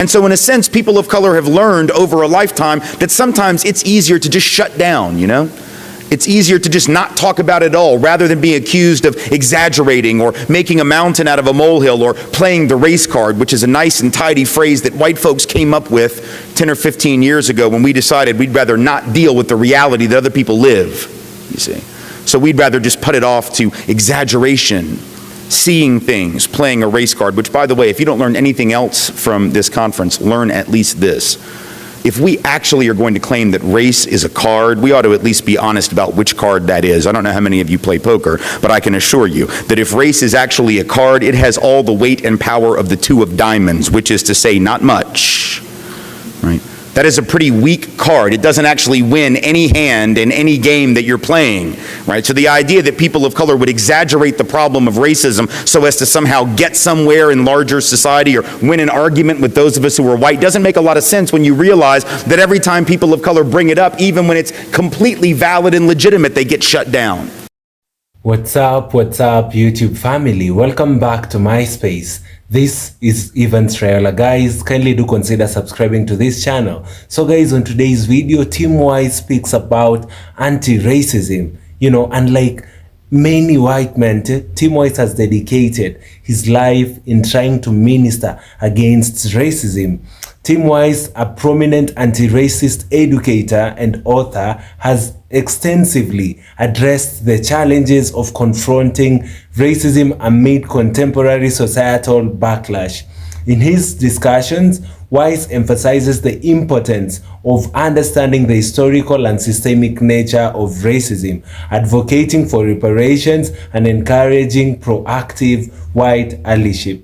And so in a sense, people of color have learned over a lifetime that sometimes it's easier to just shut down, you know? It's easier to just not talk about it at all rather than being accused of exaggerating or making a mountain out of a molehill or playing the race card, which is a nice and tidy phrase that white folks came up with 10 or 15 years ago when we decided we'd rather not deal with the reality that other people live, you see. So we'd rather just put it off to exaggeration, seeing things, playing a race card, which, by the way, if you don't learn anything else from this conference, learn at least this. If we actually are going to claim that race is a card, we ought to at least be honest about which card that is. I don't know how many of you play poker, but I can assure you that if race is actually a card, it has all the weight and power of the two of diamonds, which is to say not much, right? That is a pretty weak card. It doesn't actually win any hand in any game that you're playing, right? So the idea that people of color would exaggerate the problem of racism so as to somehow get somewhere in larger society or win an argument with those of us who are white doesn't make a lot of sense when you realize that every time people of color bring it up, even when it's completely valid and legitimate, they get shut down. What's up, YouTube family? Welcome back to my space. This is Evans Rayola. Guys, kindly do consider subscribing to this channel. So guys, on today's video, Tim Wise speaks about anti-racism. You know, unlike many white men, Tim Wise has dedicated his life in trying to minister against racism. Tim Wise, a prominent anti-racist educator and author, has extensively addressed the challenges of confronting racism amid contemporary societal backlash. In his discussions, Wise emphasizes the importance of understanding the historical and systemic nature of racism, advocating for reparations, and encouraging proactive white allyship.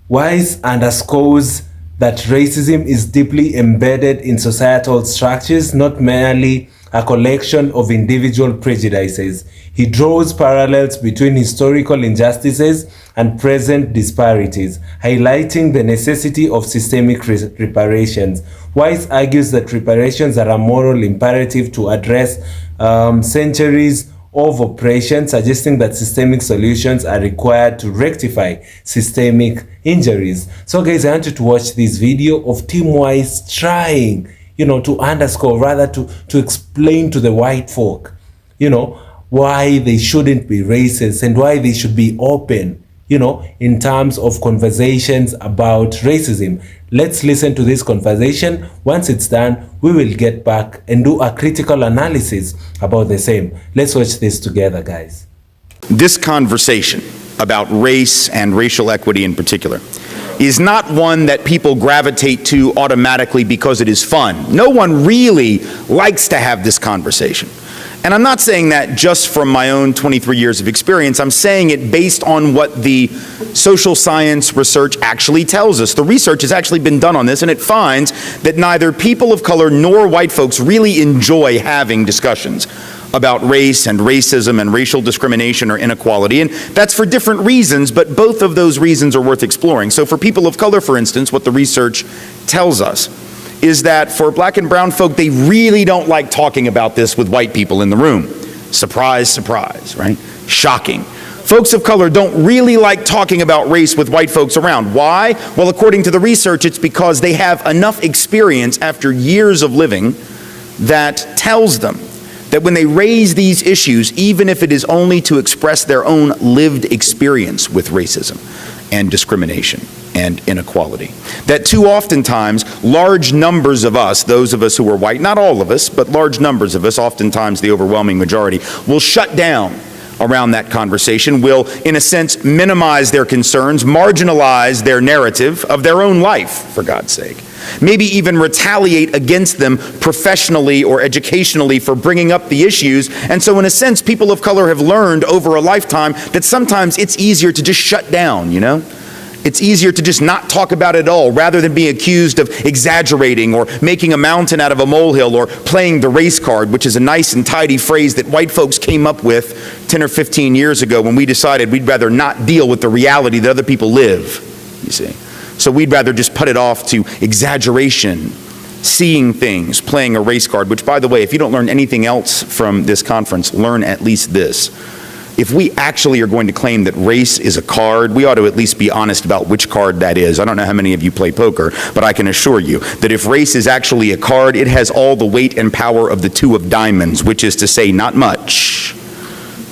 Wise underscores that racism is deeply embedded in societal structures, not merely a collection of individual prejudices. He draws parallels between historical injustices and present disparities, highlighting the necessity of systemic reparations. Wise argues that reparations are a moral imperative to address centuries of oppression, suggesting that systemic solutions are required to rectify systemic injuries. So guys, I want you to watch this video of Tim Wise trying, you know, to underscore, rather to explain to the white folk, you know, why they shouldn't be racist and why they should be open, you know, in terms of conversations about racism. Let's listen to this conversation. Once it's done, we will get back and do a critical analysis about the same. Let's watch this together, guys. This conversation about race and racial equity in particular is not one that people gravitate to automatically because it is fun. No one really likes to have this conversation. And I'm not saying that just from my own 23 years of experience. I'm saying it based on what the social science research actually tells us. The research has actually been done on this, and it finds that neither people of color nor white folks really enjoy having discussions about race and racism and racial discrimination or inequality. And that's for different reasons, but both of those reasons are worth exploring. So for people of color, for instance, what the research tells us is that for black and brown folk, they really don't like talking about this with white people in the room. Surprise, surprise, right? Shocking. Folks of color don't really like talking about race with white folks around. Why? Well, according to the research, it's because they have enough experience after years of living that tells them that when they raise these issues, even if it is only to express their own lived experience with racism and discrimination and inequality, that too oftentimes large numbers of us, those of us who are white, not all of us, but large numbers of us, oftentimes the overwhelming majority, will shut down around that conversation, will, in a sense, minimize their concerns, marginalize their narrative of their own life, for God's sake. Maybe even retaliate against them professionally or educationally for bringing up the issues. And so in a sense, people of color have learned over a lifetime that sometimes it's easier to just shut down, you know? It's easier to just not talk about it at all rather than being accused of exaggerating or making a mountain out of a molehill or playing the race card, which is a nice and tidy phrase that white folks came up with 10 or 15 years ago when we decided we'd rather not deal with the reality that other people live, you see. So we'd rather just put it off to exaggeration, seeing things, playing a race card, which, by the way, if you don't learn anything else from this conference, learn at least this. if we actually are going to claim that race is a card, we ought to at least be honest about which card that is. I don't know how many of you play poker, but I can assure you that if race is actually a card, it has all the weight and power of the two of diamonds, which is to say not much,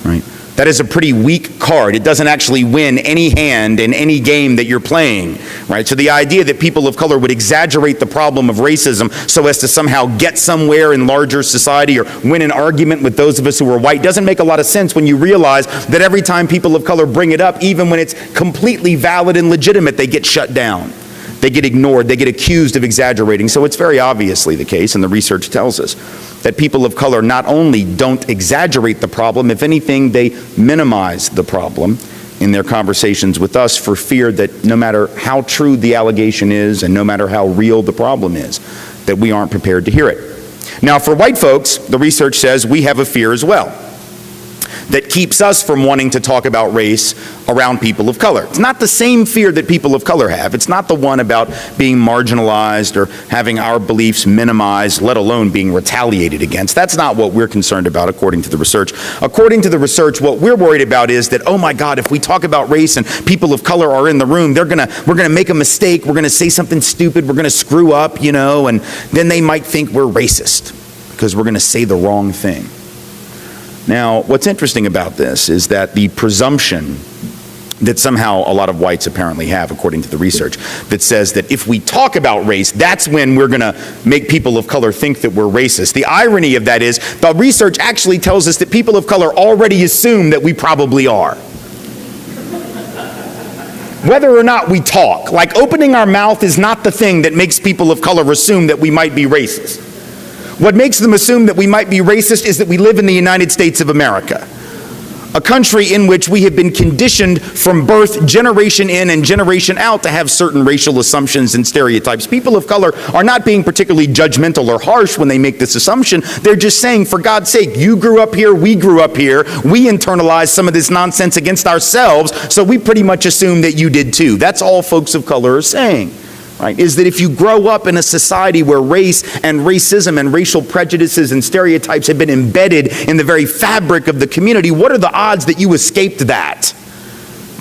right? That is a pretty weak card. It doesn't actually win any hand in any game that you're playing, right? So the idea that people of color would exaggerate the problem of racism so as to somehow get somewhere in larger society or win an argument with those of us who are white doesn't make a lot of sense when you realize that every time people of color bring it up, even when it's completely valid and legitimate, they get shut down. They get ignored, they get accused of exaggerating. So it's very obviously the case, and the research tells us, that people of color not only don't exaggerate the problem, if anything, they minimize the problem in their conversations with us for fear that no matter how true the allegation is and no matter how real the problem is, that we aren't prepared to hear it. Now, for white folks, the research says we have a fear as well that keeps us from wanting to talk about race around people of color. It's not the same fear that people of color have. It's not the one about being marginalized or having our beliefs minimized, let alone being retaliated against. That's not what we're concerned about, according to the research. According to the research, what we're worried about is that, oh my God, if we talk about race and people of color are in the room, we're gonna make a mistake, we're gonna say something stupid, we're gonna screw up, and then they might think we're racist because we're gonna say the wrong thing. Now, what's interesting about this is that the presumption that somehow a lot of whites apparently have, according to the research, that says that if we talk about race, that's when we're going to make people of color think that we're racist. The irony of that is the research actually tells us that people of color already assume that we probably are. Whether or not we talk, like opening our mouth is not the thing that makes people of color assume that we might be racist. What makes them assume that we might be racist is that we live in the United States of America, a country in which we have been conditioned from birth, generation in and generation out, to have certain racial assumptions and stereotypes. People of color are not being particularly judgmental or harsh when they make this assumption. They're just saying, for God's sake, you grew up here, we grew up here, we internalized some of this nonsense against ourselves, so we pretty much assume that you did too. That's all folks of color are saying. Right, is that if you grow up in a society where race and racism and racial prejudices and stereotypes have been embedded in the very fabric of the community, what are the odds that you escaped that?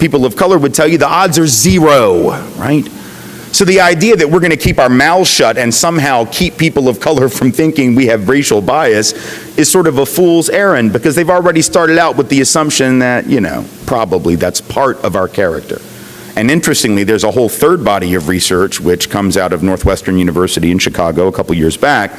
People of color would tell you the odds are zero, right? So the idea that we're going to keep our mouths shut and somehow keep people of color from thinking we have racial bias is sort of a fool's errand, because they've already started out with the assumption that, probably that's part of our character. And interestingly, there's a whole third body of research which comes out of Northwestern University in Chicago a couple years back,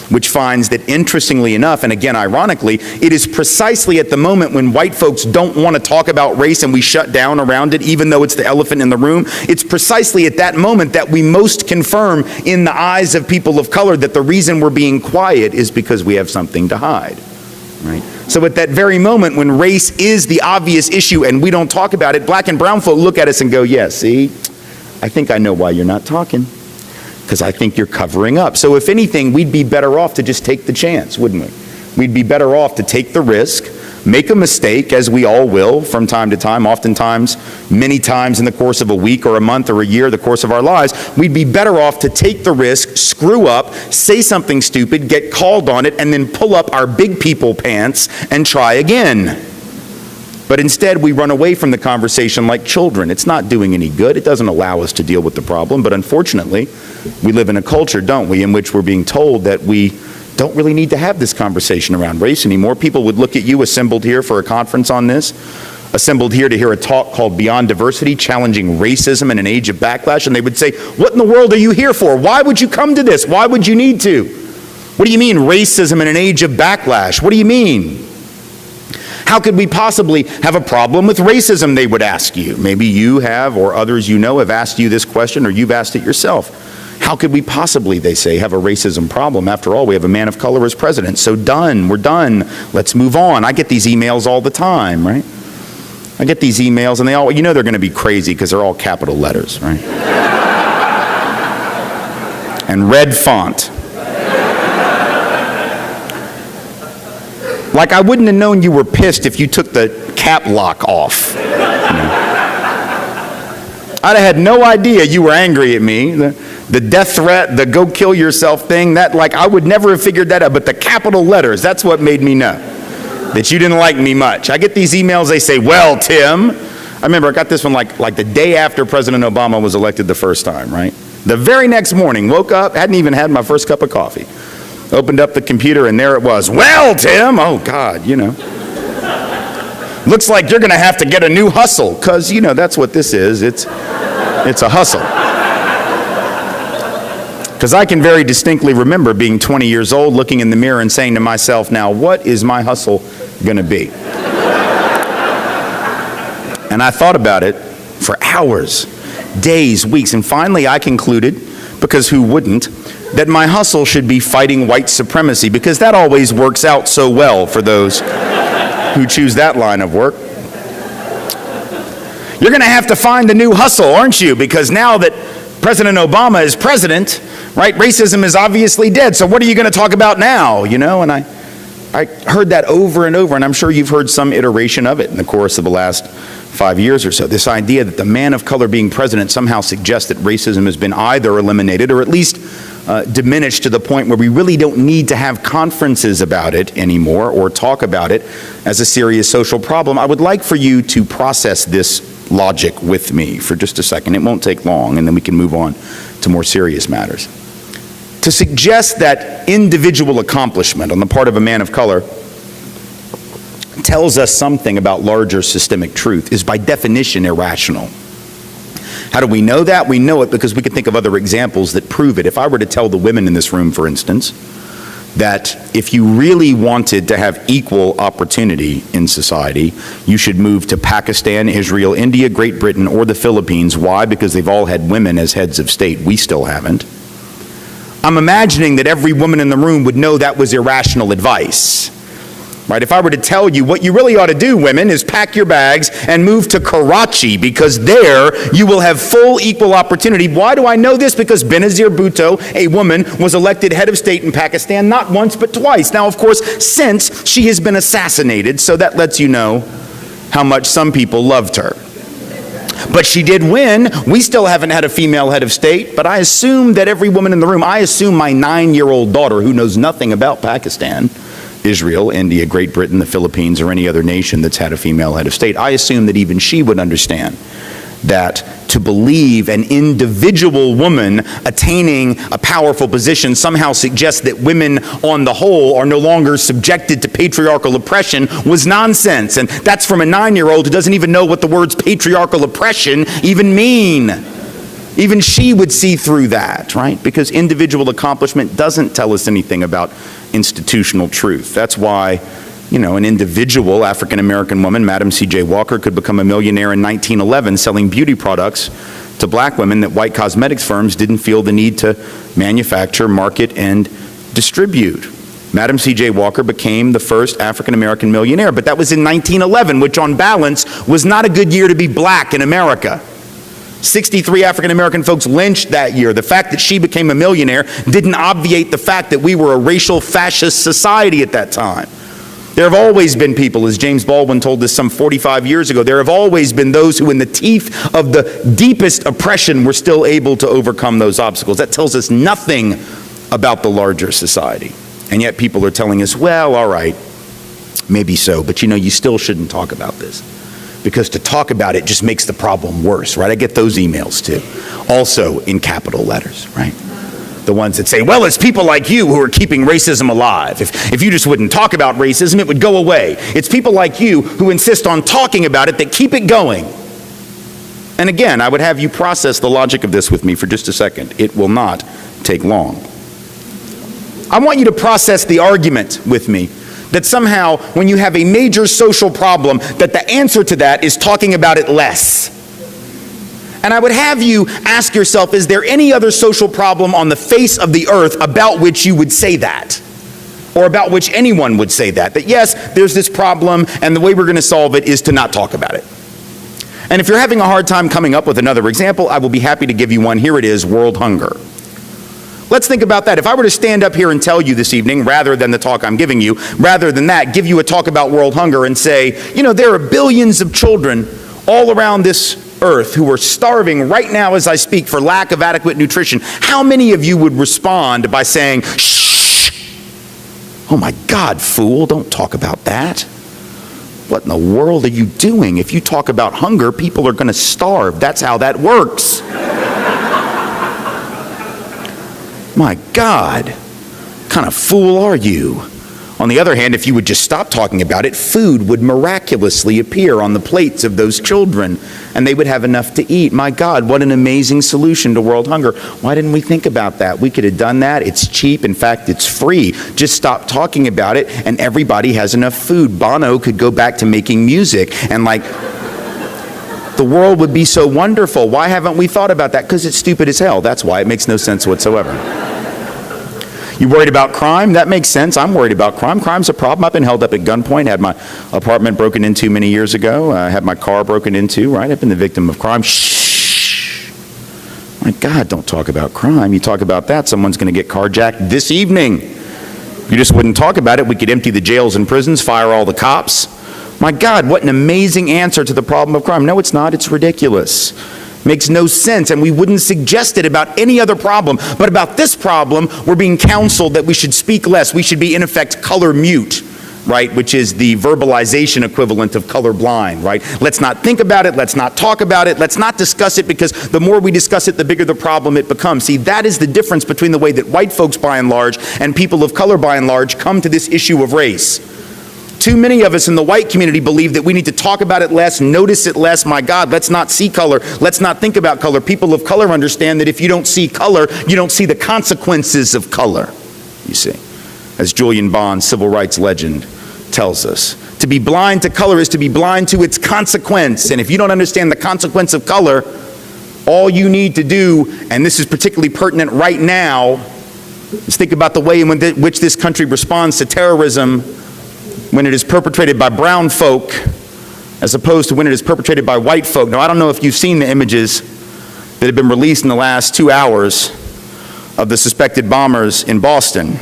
which finds that, interestingly enough, and again ironically, it is precisely at the moment when white folks don't want to talk about race and we shut down around it, even though it's the elephant in the room, it's precisely at that moment that we most confirm in the eyes of people of color that the reason we're being quiet is because we have something to hide. Right? So at that very moment when race is the obvious issue and we don't talk about it, black and brown folk look at us and go, yeah, see, I think I know why you're not talking, because I think you're covering up. So if anything, we'd be better off to just take the chance, wouldn't we? We'd be better off to take the risk, make a mistake, as we all will from time to time, oftentimes, many times in the course of a week or a month or a year, the course of our lives. We'd be better off to take the risk, screw up, say something stupid, get called on it, and then pull up our big people pants and try again. But instead, we run away from the conversation like children. It's not doing any good. It doesn't allow us to deal with the problem. But unfortunately, we live in a culture, don't we, in which we're being told that we don't really need to have this conversation around race anymore. People would look at you assembled here for a conference on this, assembled here to hear a talk called Beyond Diversity, Challenging Racism in an Age of Backlash, and they would say, what in the world are you here for? Why would you come to this? Why would you need to? What do you mean, racism in an age of backlash? What do you mean? How could we possibly have a problem with racism, they would ask you. Maybe you have, or others you know have asked you this question, or you've asked it yourself. How could we possibly, they say, have a racism problem? After all, we have a man of color as president. So done, we're done. Let's move on. I get these emails all the time, right? I get these emails and they all, they're going to be crazy because they're all capital letters, right? And red font. Like I wouldn't have known you were pissed if you took the cap lock off. I'd have had no idea you were angry at me. The death threat, the go kill yourself thing, I would never have figured that out. But the capital letters, that's what made me know. that you didn't like me much. I get these emails, they say, well, Tim. I remember I got this one like the day after President Obama was elected the first time, right? The very next morning, woke up, hadn't even had my first cup of coffee. Opened up the computer and there it was. Well, Tim, oh God, looks like you're gonna have to get a new hustle, because that's what this is. It's a hustle. Because I can very distinctly remember being 20 years old, looking in the mirror and saying to myself, now what is my hustle gonna be? And I thought about it for hours, days, weeks, and finally I concluded, because who wouldn't, that my hustle should be fighting white supremacy, because that always works out so well for those who choose that line of work. You're going to have to find a new hustle, aren't you? Because now that President Obama is president, right, racism is obviously dead. So what are you going to talk about now? And I heard that over and over, and I'm sure you've heard some iteration of it in the course of the last 5 years or so. This idea that the man of color being president somehow suggests that racism has been either eliminated or at least diminished to the point where we really don't need to have conferences about it anymore or talk about it as a serious social problem. I would like for you to process this logic with me for just a second. It won't take long, and then we can move on to more serious matters. To suggest that individual accomplishment on the part of a man of color tells us something about larger systemic truth is by definition irrational. How do we know that? We know it because we can think of other examples that prove it. If I were to tell the women in this room, for instance, that if you really wanted to have equal opportunity in society, you should move to Pakistan, Israel, India, Great Britain, or the Philippines. Why? Because they've all had women as heads of state. We still haven't. I'm imagining that every woman in the room would know that was irrational advice. Right? If I were to tell you what you really ought to do, women, is pack your bags and move to Karachi, because there you will have full equal opportunity. Why do I know this? Because Benazir Bhutto, a woman, was elected head of state in Pakistan not once but twice. Now, of course, since she has been assassinated, so that lets you know how much some people loved her. But she did win. We still haven't had a female head of state, but I assume that every woman in the room, I assume my 9-year-old daughter, who knows nothing about Pakistan, Israel, India, Great Britain, the Philippines, or any other nation that's had a female head of state, I assume that even she would understand that to believe an individual woman attaining a powerful position somehow suggests that women on the whole are no longer subjected to patriarchal oppression was nonsense. And that's from a 9-year-old who doesn't even know what the words patriarchal oppression even mean. Even she would see through that, right? Because individual accomplishment doesn't tell us anything about institutional truth. That's why, an individual African-American woman, Madam C.J. Walker, could become a millionaire in 1911 selling beauty products to black women that white cosmetics firms didn't feel the need to manufacture, market, and distribute. Madam C.J. Walker became the first African-American millionaire, but that was in 1911, which on balance was not a good year to be black in America. 63 African-American folks lynched that year. The fact that she became a millionaire didn't obviate the fact that we were a racial fascist society at that time. There have always been people, as James Baldwin told us some 45 years ago, there have always been those who in the teeth of the deepest oppression were still able to overcome those obstacles. That tells us nothing about the larger society. And yet people are telling us, well, all right, maybe so, but you still shouldn't talk about this. Because to talk about it just makes the problem worse, right? I get those emails too. Also in capital letters, right? The ones that say, well, it's people like you who are keeping racism alive. If you just wouldn't talk about racism, it would go away. It's people like you who insist on talking about it that keep it going. And again, I would have you process the logic of this with me for just a second. It will not take long. I want you to process the argument with me that somehow when you have a major social problem, that the answer to that is talking about it less. And I would have you ask yourself, is there any other social problem on the face of the earth about which you would say that? Or about which anyone would say that? That yes, there's this problem, and the way we're going to solve it is to not talk about it. And if you're having a hard time coming up with another example, I will be happy to give you one. Here it is, world hunger. Let's think about that. If I were to stand up here and tell you this evening, rather than the talk I'm giving you, rather than that, give you a talk about world hunger and say, there are billions of children all around this earth who are starving right now as I speak for lack of adequate nutrition, how many of you would respond by saying, shh, oh my God, fool, don't talk about that? what in the world are you doing? If you talk about hunger, people are going to starve. That's how that works. My God, what kind of fool are you? On the other hand, if you would just stop talking about it, food would miraculously appear on the plates of those children, and they would have enough to eat. My God, what an amazing solution to world hunger. Why didn't we think about that? We could have done that. It's cheap. In fact, it's free. Just stop talking about it, and everybody has enough food. Bono could go back to making music, and the world would be so wonderful. Why haven't we thought about that? Because it's stupid as hell. That's why. It makes no sense whatsoever. You worried about crime? That makes sense. I'm worried about crime. Crime's a problem. I've been held up at gunpoint, had my apartment broken into many years ago, had my car broken into, right? I've been the victim of crime. Shh. My God, don't talk about crime. You talk about that, someone's going to get carjacked this evening. If you just wouldn't talk about it, we could empty the jails and prisons, fire all the cops. My God, what an amazing answer to the problem of crime. No, it's not. It's ridiculous. Makes no sense, and we wouldn't suggest it about any other problem. But about this problem, we're being counseled that we should speak less. We should be, in effect, color mute, right? Which is the verbalization equivalent of color blind, right? Let's not think about it. Let's not talk about it. Let's not discuss it, because the more we discuss it, the bigger the problem it becomes. See, that is the difference between the way that white folks, by and large, and people of color, by and large, come to this issue of race. Too many of us in the white community believe that we need to talk about it less, notice it less. My God, let's not see color. Let's not think about color. People of color understand that if you don't see color, you don't see the consequences of color, you see. As Julian Bond, civil rights legend, tells us. To be blind to color is to be blind to its consequence. And if you don't understand the consequence of color, all you need to do, and this is particularly pertinent right now, is think about the way in which this country responds to terrorism when it is perpetrated by brown folk as opposed to when it is perpetrated by white folk. Now, I don't know if you've seen the images that have been released in the last 2 hours of the suspected bombers in Boston,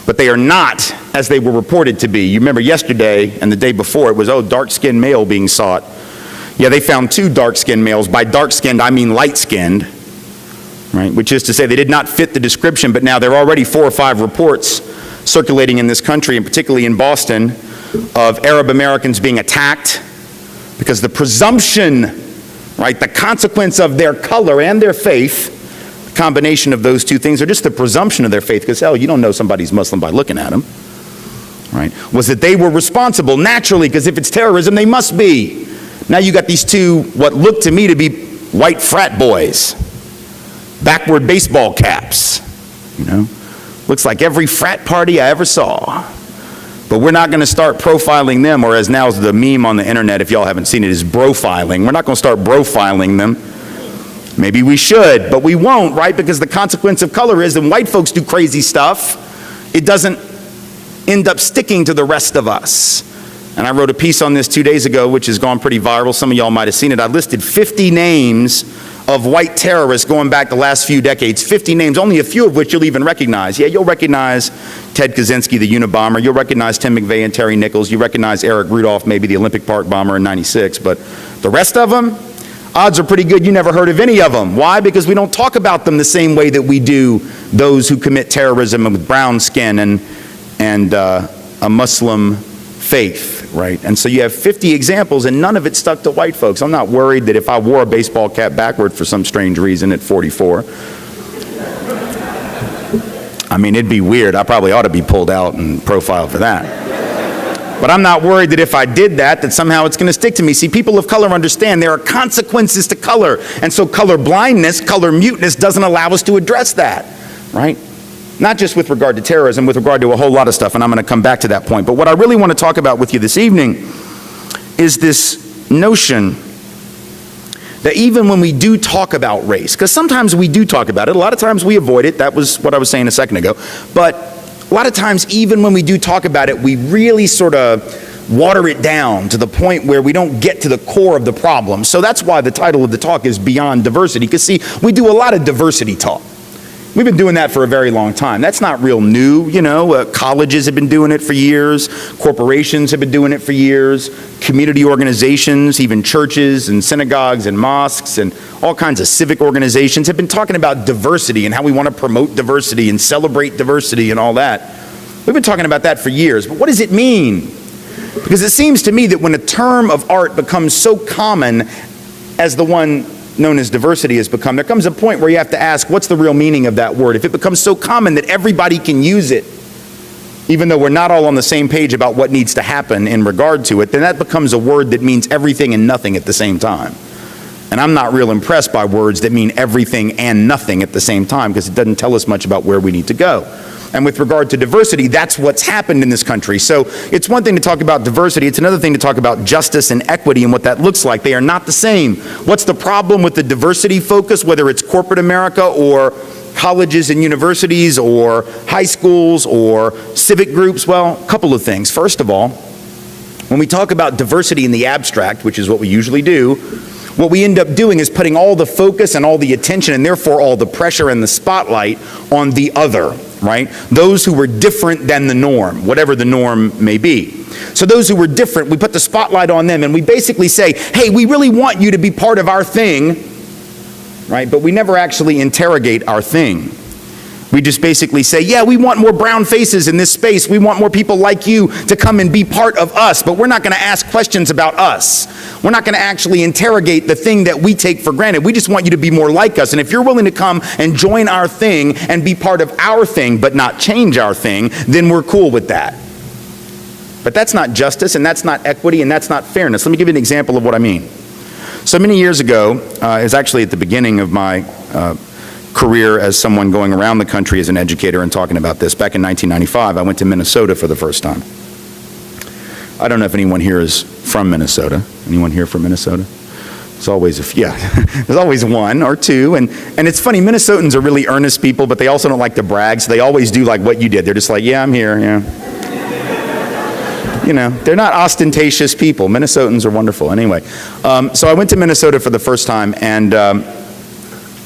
but they are not as they were reported to be. You remember yesterday and the day before, it was, dark-skinned male being sought. Yeah, they found 2 dark-skinned males. By dark-skinned, I mean light-skinned, right? Which is to say they did not fit the description, but now there are already 4 or 5 reports circulating in this country, and particularly in Boston, of Arab Americans being attacked because the presumption, right, the consequence of their color and their faith, the combination of those two things, or just the presumption of their faith, because hell, you don't know somebody's Muslim by looking at them, right, was that they were responsible naturally, because if it's terrorism, they must be. Now you got these 2, what look to me to be white frat boys, backward baseball caps, you know. Looks like every frat party I ever saw. But we're not going to start profiling them, or as now is the meme on the internet, if y'all haven't seen it, is brofiling. We're not going to start brofiling them. Maybe we should, but we won't, right? Because the consequence of color is that when white folks do crazy stuff, it doesn't end up sticking to the rest of us. And I wrote a piece on this 2 days ago, which has gone pretty viral. Some of y'all might have seen it. I listed 50 names of white terrorists going back the last few decades, 50 names, only a few of which you'll even recognize. Yeah, you'll recognize Ted Kaczynski, the Unabomber. You'll recognize Tim McVeigh and Terry Nichols. You recognize Eric Rudolph, maybe the Olympic Park bomber in '96. But the rest of them, odds are pretty good you never heard of any of them. Why? Because we don't talk about them the same way that we do those who commit terrorism with brown skin and a Muslim faith, right? And so you have 50 examples, and none of it stuck to white folks. I'm not worried that if I wore a baseball cap backward for some strange reason at 44, I mean, it'd be weird. I probably ought to be pulled out and profiled for that. But I'm not worried that if I did that somehow it's going to stick to me. See, people of color understand there are consequences to color, and so color blindness, color muteness doesn't allow us to address that, right? Not just with regard to terrorism, with regard to a whole lot of stuff, and I'm going to come back to that point. But what I really want to talk about with you this evening is this notion that even when we do talk about race, because sometimes we do talk about it, a lot of times we avoid it, that was what I was saying a second ago, but a lot of times even when we do talk about it, we really sort of water it down to the point where we don't get to the core of the problem. So that's why the title of the talk is Beyond Diversity, because see, we do a lot of diversity talk. We've been doing that for a very long time. That's not real new, you know. Colleges have been doing it for years. Corporations have been doing it for years. Community organizations, even churches and synagogues and mosques and all kinds of civic organizations have been talking about diversity and how we want to promote diversity and celebrate diversity and all that. We've been talking about that for years. But what does it mean? Because it seems to me that when a term of art becomes so common as the one known as diversity has become, there comes a point where you have to ask, what's the real meaning of that word? If it becomes so common that everybody can use it, even though we're not all on the same page about what needs to happen in regard to it, then that becomes a word that means everything and nothing at the same time. And I'm not real impressed by words that mean everything and nothing at the same time, because it doesn't tell us much about where we need to go. And with regard to diversity, that's what's happened in this country. So it's one thing to talk about diversity, it's another thing to talk about justice and equity and what that looks like. They are not the same. What's the problem with the diversity focus, whether it's corporate America or colleges and universities or high schools or civic groups? Well, a couple of things. First of all, when we talk about diversity in the abstract, which is what we usually do, what we end up doing is putting all the focus and all the attention and therefore all the pressure and the spotlight on the other, right? Those who were different than the norm, whatever the norm may be. So those who were different, we put the spotlight on them and we basically say, hey, we really want you to be part of our thing, right? But we never actually interrogate our thing. We just basically say, yeah, we want more brown faces in this space. We want more people like you to come and be part of us, but we're not going to ask questions about us. We're not going to actually interrogate the thing that we take for granted. We just want you to be more like us. And if you're willing to come and join our thing and be part of our thing, but not change our thing, then we're cool with that. But that's not justice, and that's not equity, and that's not fairness. Let me give you an example of what I mean. So many years ago, it was actually at the beginning of my career as someone going around the country as an educator and talking about this. Back in 1995, I went to Minnesota for the first time. I don't know if anyone here is from Minnesota. Anyone here from Minnesota? There's always there's always one or two, and it's funny, Minnesotans are really earnest people, but they also don't like to brag, so they always do like what you did. They're just like, yeah, I'm here, yeah. You know, they're not ostentatious people. Minnesotans are wonderful. Anyway, so I went to Minnesota for the first time, and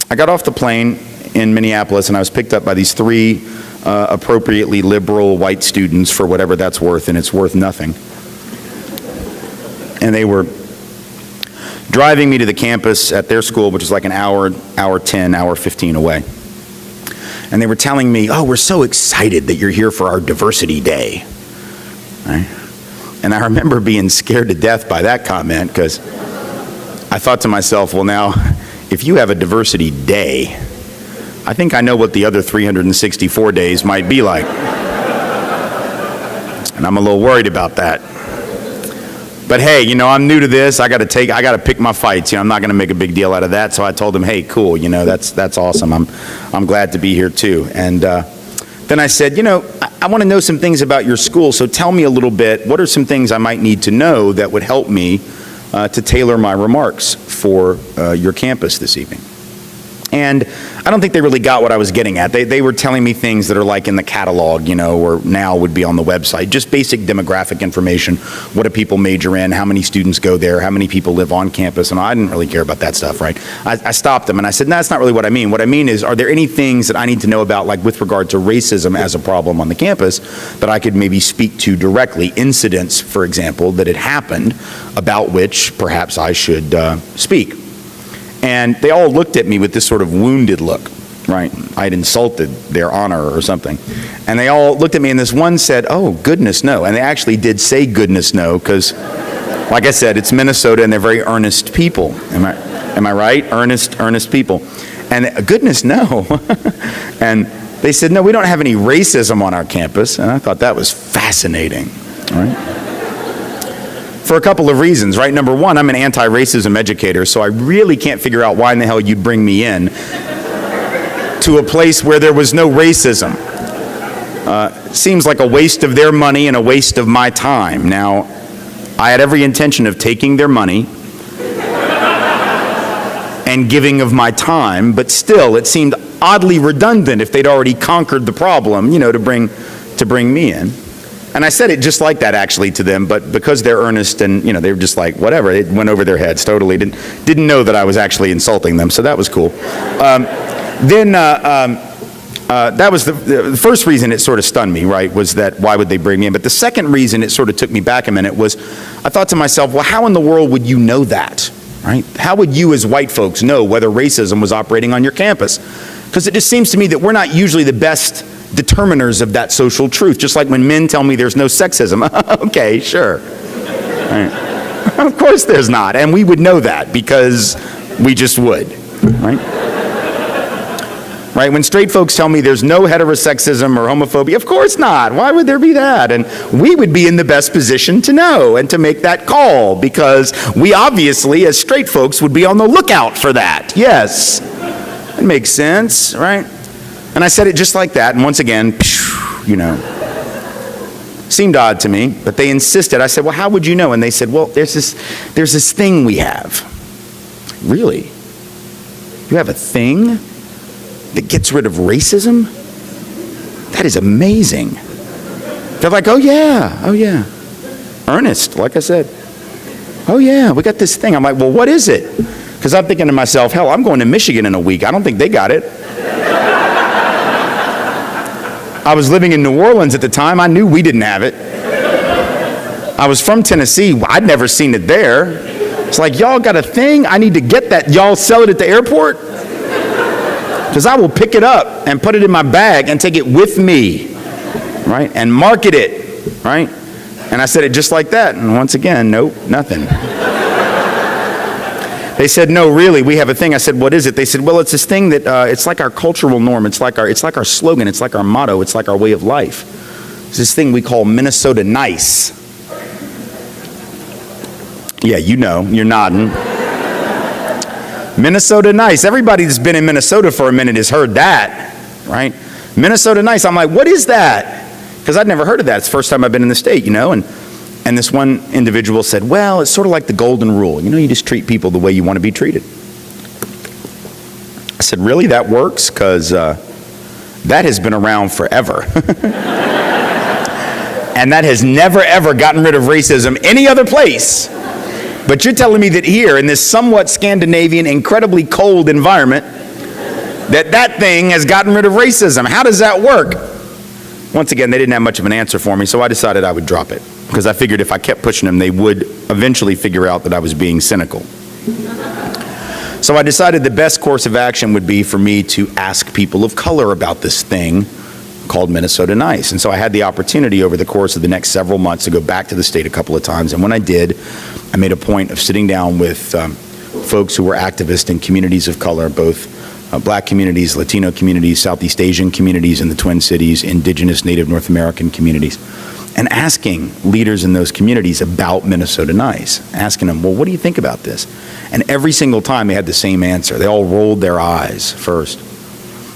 I got off the plane in Minneapolis, and I was picked up by these three appropriately liberal white students for whatever that's worth, and it's worth nothing. And they were driving me to the campus at their school, which is like an hour 10, hour 15 away. And they were telling me, oh, we're so excited that you're here for our diversity day. Right? And I remember being scared to death by that comment, because I thought to myself, well, now, if you have a diversity day, I think I know what the other 364 days might be like. And I'm a little worried about that. But hey, you know, I'm new to this. I got to pick my fights. You know, I'm not going to make a big deal out of that. So I told them, hey, cool. You know, that's awesome. I'm glad to be here too. And then I said, you know, I want to know some things about your school. So tell me a little bit. What are some things I might need to know that would help me to tailor my remarks for your campus this evening? And I don't think they really got what I was getting at. They were telling me things that are like in the catalog, you know, or now would be on the website. Just basic demographic information. What do people major in? How many students go there? How many people live on campus? And I didn't really care about that stuff, right? I stopped them and I said, no, that's not really what I mean. What I mean is, are there any things that I need to know about, like with regard to racism as a problem on the campus, that I could maybe speak to directly? Incidents, for example, that had happened about which perhaps I should speak. And they all looked at me with this sort of wounded look, right? I'd insulted their honor or something. And they all looked at me, and this one said, oh, goodness, no. And they actually did say goodness, no, because, like I said, it's Minnesota, and they're very earnest people. Am I right? Earnest people. And goodness, no. And they said, no, we don't have any racism on our campus. And I thought that was fascinating, right? For a couple of reasons, right? Number one, I'm an anti-racism educator, so I really can't figure out why in the hell you'd bring me in to a place where there was no racism. Seems like a waste of their money and a waste of my time. Now, I had every intention of taking their money and giving of my time, but still, it seemed oddly redundant if they'd already conquered the problem, you know, to bring me in. And I said it just like that, actually, to them, but because they're earnest and, you know, they were just like, whatever, it went over their heads totally. Didn't know that I was actually insulting them, so that was cool. That was the first reason it sort of stunned me, right, was that why would they bring me in? But the second reason it sort of took me back a minute was I thought to myself, well, how in the world would you know that, right? How would you as white folks know whether racism was operating on your campus? Because it just seems to me that we're not usually the best determiners of that social truth, just like when men tell me there's no sexism. Okay, sure. Right? Of course there's not, and we would know that because we just would, right? Right? When straight folks tell me there's no heterosexism or homophobia, of course not. Why would there be that? And we would be in the best position to know and to make that call because we obviously, as straight folks, would be on the lookout for that. Yes. It makes sense, right? And I said it just like that, and once again, you know, seemed odd to me, but they insisted. I said, well, how would you know? And they said, well, there's this thing we have. Really? You have a thing that gets rid of racism? That is amazing. They're like, oh yeah. Earnest, like I said. Oh yeah, we got this thing. I'm like, well, what is it? Because I'm thinking to myself, hell, I'm going to Michigan in a week. I don't think they got it. I was living in New Orleans at the time. I knew we didn't have it. I was from Tennessee. I'd never seen it there. It's like, y'all got a thing? I need to get that. Y'all sell it at the airport? Because I will pick it up and put it in my bag and take it with me, right? And market it, right? And I said it just like that. And once again, nope, nothing. They said, no, really, we have a thing. I said, what is it? They said, well, it's this thing that, it's like our cultural norm. It's like our slogan. It's like our motto. It's like our way of life. It's this thing we call Minnesota nice. Yeah, you know, you're nodding. Minnesota nice. Everybody that's been in Minnesota for a minute has heard that, right? Minnesota nice. I'm like, what is that? Because I'd never heard of that. It's the first time I've been in the state, you know, and this one individual said, well, it's sort of like the golden rule. You know, you just treat people the way you want to be treated. I said, really, that works? Because that has been around forever. And that has never, ever gotten rid of racism any other place. But you're telling me that here, in this somewhat Scandinavian, incredibly cold environment, that thing has gotten rid of racism. How does that work? Once again, they didn't have much of an answer for me, so I decided I would drop it. Because I figured if I kept pushing them, they would eventually figure out that I was being cynical. So I decided the best course of action would be for me to ask people of color about this thing called Minnesota Nice. And so I had the opportunity over the course of the next several months to go back to the state a couple of times. And when I did, I made a point of sitting down with folks who were activists in communities of color, both black communities, Latino communities, Southeast Asian communities in the Twin Cities, indigenous Native North American communities, and asking leaders in those communities about Minnesota Nice, asking them, well, what do you think about this? And every single time they had the same answer. They all rolled their eyes first.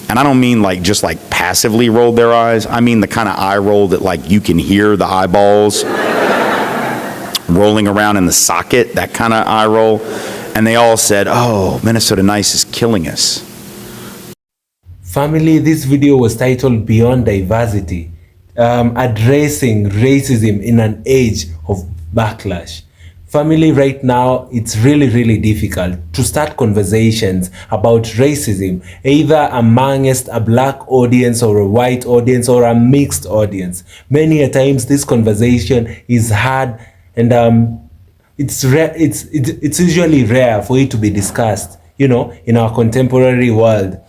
And I don't mean like just like passively rolled their eyes. I mean the kind of eye roll that like you can hear the eyeballs rolling around in the socket, that kind of eye roll. And they all said, oh, Minnesota Nice is killing us. Family, this video was titled Beyond Diversity, addressing racism in an age of backlash. Family, right now, it's really difficult to start conversations about racism, either amongst a black audience or a white audience or a mixed audience. Many a times this conversation is hard, and it's usually rare for it to be discussed, you know, in our contemporary world.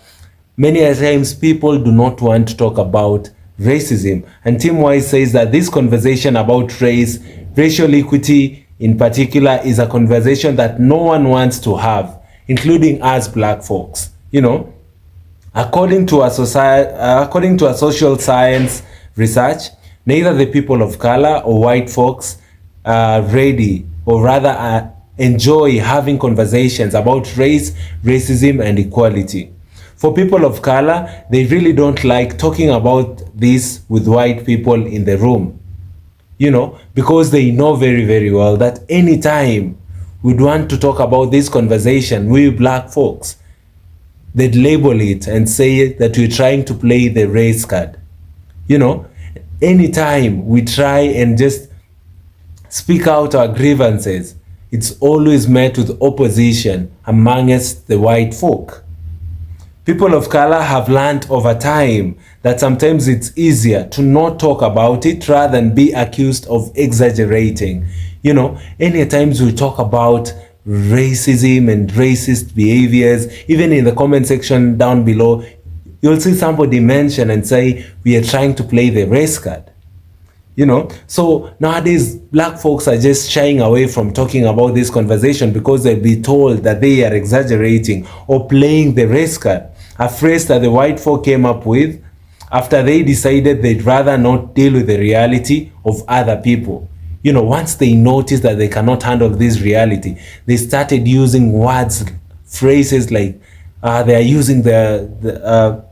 Many a times people do not want to talk about racism. And Tim Wise says that this conversation about racial equity in particular is a conversation that no one wants to have, including us black folks. You know, according to a social science research, neither the people of color or white folks are ready, or rather enjoy having conversations about race, racism, and equality. For people of color, they really don't like talking about this with white people in the room. You know, because they know very well that anytime we'd want to talk about this conversation, we black folks, they'd label it and say that we're trying to play the race card. You know, anytime we try and just speak out our grievances, it's always met with opposition amongst the white folk. People of color have learned over time that sometimes it's easier to not talk about it rather than be accused of exaggerating. You know, any times we talk about racism and racist behaviors, even in the comment section down below, you'll see somebody mention and say, we are trying to play the race card. So nowadays black folks are just shying away from talking about this conversation because they'll be told that they are exaggerating or playing the race card, a phrase that the white folk came up with after they decided they'd rather not deal with the reality of other people. Once they noticed that they cannot handle this reality, they started using words, phrases like they are using the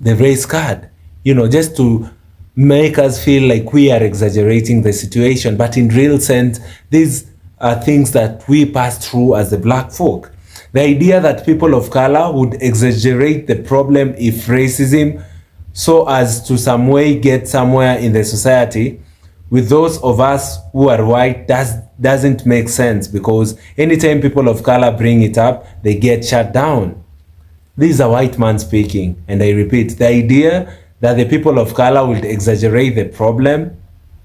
race card, just to make us feel like we are exaggerating the situation. But in real sense, these are things that we pass through as the black folk. The idea that people of color would exaggerate the problem if racism so as to some way get somewhere in the society with those of us who are white doesn't make sense, because anytime people of color bring it up, they get shut down. This is a white man speaking, and I repeat, the idea that the people of color will exaggerate the problem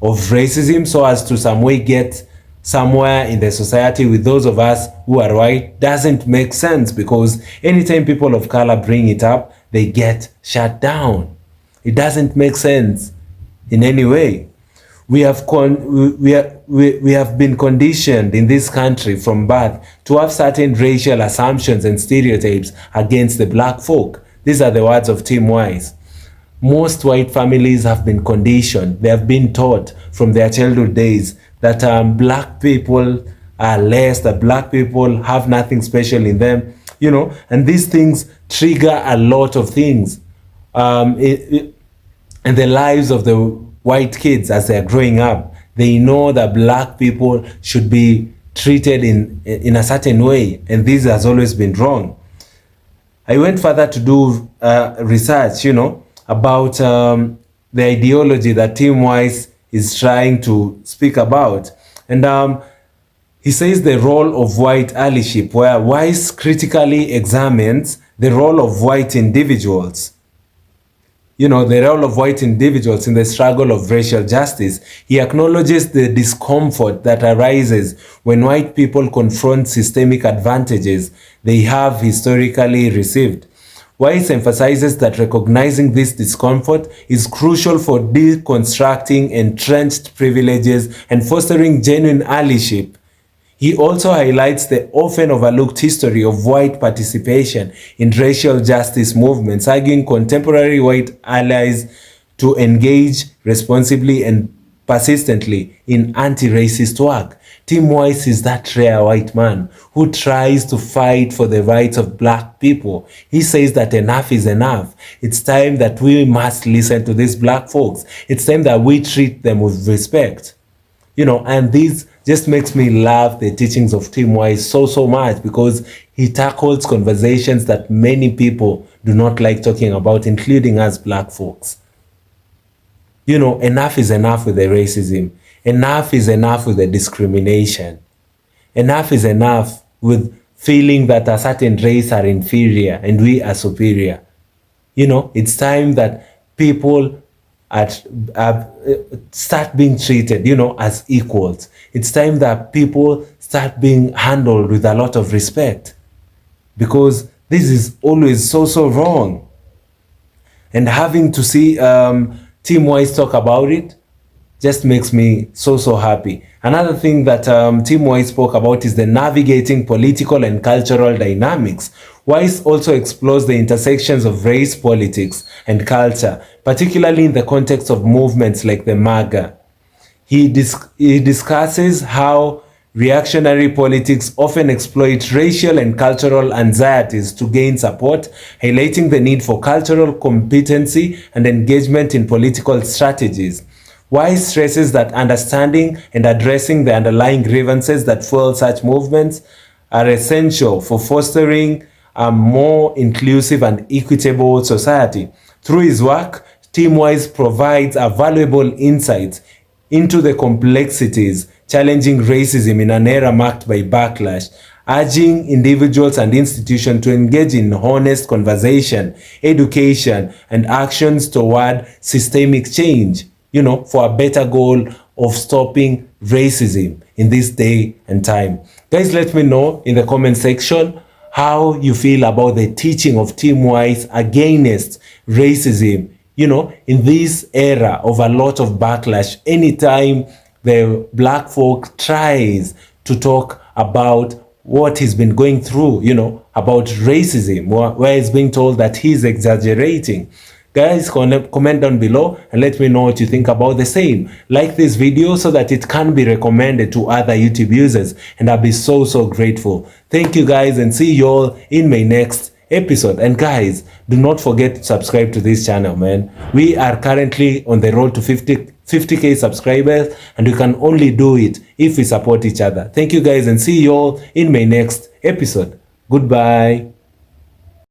of racism so as to some way get somewhere in the society with those of us who are white doesn't make sense, because anytime people of color bring it up, they get shut down. It doesn't make sense in any way. We have been conditioned in this country from birth to have certain racial assumptions and stereotypes against the black folk. These are the words of Tim Wise. Most white families have been conditioned. They have been taught from their childhood days that black people are less, that black people have nothing special in them, and these things trigger a lot of things in the lives of the white kids as they're growing up. They know that black people should be treated in a certain way, and this has always been wrong. I went further to do research, about the ideology that Tim Wise is trying to speak about. And he says the role of white allyship, where Wise critically examines the role of white individuals. The role of white individuals in the struggle of racial justice. He acknowledges the discomfort that arises when white people confront systemic advantages they have historically received. Wise emphasizes that recognizing this discomfort is crucial for deconstructing entrenched privileges and fostering genuine allyship. He also highlights the often overlooked history of white participation in racial justice movements, arguing contemporary white allies to engage responsibly and persistently in anti-racist work. Tim Wise is that rare white man who tries to fight for the rights of black people. He says that enough is enough. It's time that we must listen to these black folks. It's time that we treat them with respect. And this just makes me love the teachings of Tim Wise so much, because he tackles conversations that many people do not like talking about, including us black folks. Enough is enough with the racism. Enough is enough with the discrimination. Enough is enough with feeling that a certain race are inferior and we are superior. It's time that people start being treated, as equals. It's time that people start being handled with a lot of respect, because this is always so wrong. And having to see Tim Wise talk about it just makes me so happy. Another thing that Tim Wise spoke about is the navigating political and cultural dynamics. Wise also explores the intersections of race, politics, and culture, particularly in the context of movements like the MAGA. He discusses how reactionary politics often exploit racial and cultural anxieties to gain support, highlighting the need for cultural competency and engagement in political strategies. Wise stresses that understanding and addressing the underlying grievances that fuel such movements are essential for fostering a more inclusive and equitable society. Through his work, Tim Wise provides a valuable insight into the complexities challenging racism in an era marked by backlash, urging individuals and institutions to engage in honest conversation, education, and actions toward systemic change, for a better goal of stopping racism in this day and time. Guys, let me know in the comment section how you feel about the teaching of Tim Wise against racism, in this era of a lot of backlash, anytime the black folk tries to talk about what he's been going through, about racism, where he's being told that he's exaggerating. Guys, comment down below and let me know what you think about the same. Like this video so that it can be recommended to other YouTube users, and I'll be so grateful. Thank you guys, and see you all in my next episode. And guys, do not forget to subscribe to this channel, man. We are currently on the road to 50k subscribers, and we can only do it if we support each other. Thank you guys, and see you all in my next episode. Goodbye.